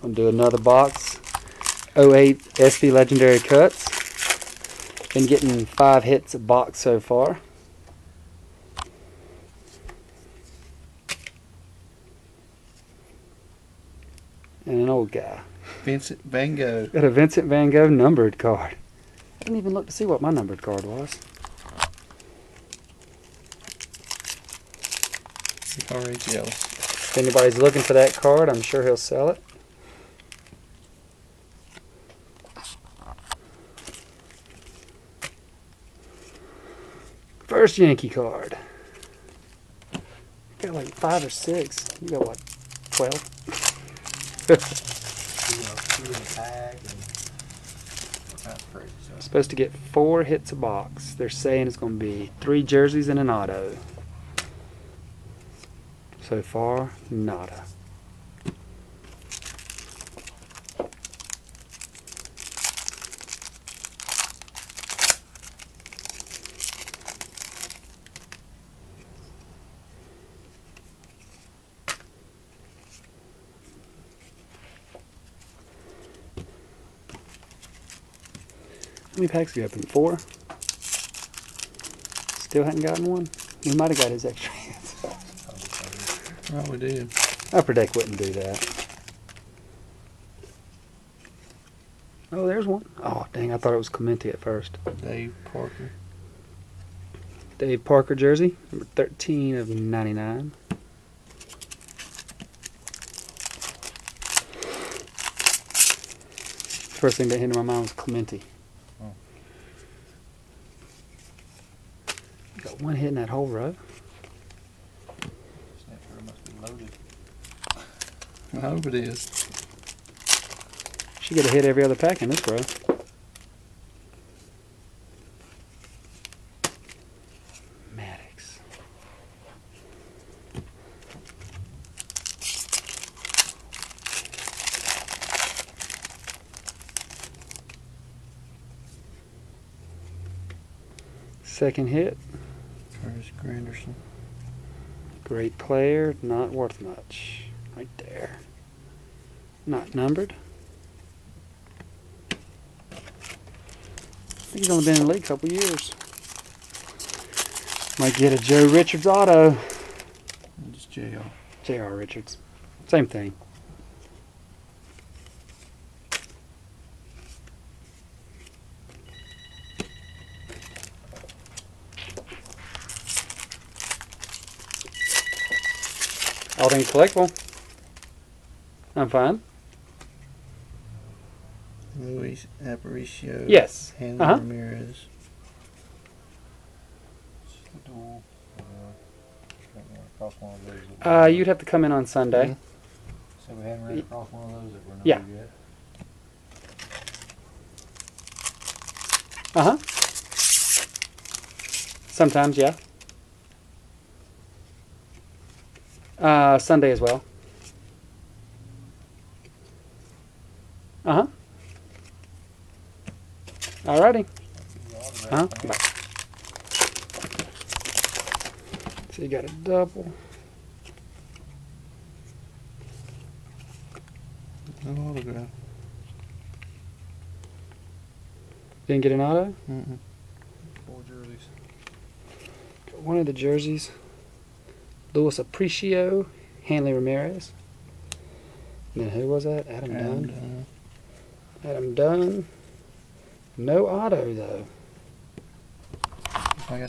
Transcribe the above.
I'll do another box. 08 SB Legendary Cuts. Been getting 5 hits a box so far. And an old guy. Vincent Van Gogh. Got a Vincent Van Gogh numbered card. I didn't even look to see what my numbered card was. Already jealous. If anybody's looking for that card, I'm sure he'll sell it. First Yankee card. Got like 5 or 6. You got what, 12? Supposed to get 4 hits a box. They're saying it's going to be 3 jerseys and an auto. So far, nada. How many packs have you opened? 4? Still hadn't gotten one? We might have got his extra hands. Probably did. Upper Deck wouldn't do that. Oh, there's one. Oh, dang, I thought it was Clemente at first. Dave Parker. Dave Parker jersey, number 13 of 99. First thing that hit in my mind was Clemente. Oh. Got 1 hit in that whole row. I hope it is. Should get a hit every other pack in this row. Maddox. Second hit. Curtis Granderson. Great player, not worth much. Right there. Not numbered. I think he's only been in the league a couple years. Might get a Joe Richards auto. Just JR. J.R. Richards. Same thing. All things collectible. I'm fine. Luis Aparicio. Yes. Hanley Uh-huh. Ramirez. You'd have to come in on Sunday. So we hadn't ran across one of those that were numbered Yeah. yet. Uh-huh. Sometimes, yeah. Sunday as well. Uh-huh. Alrighty. Uh-huh. Bye. So you got a double. No autograph. Didn't get an auto? Mm-mm. 4 jerseys. Got one of the jerseys. Luis Aparicio, Hanley Ramirez. And then who was that? Adam Dunn. Adam Dunn. No auto, though. I got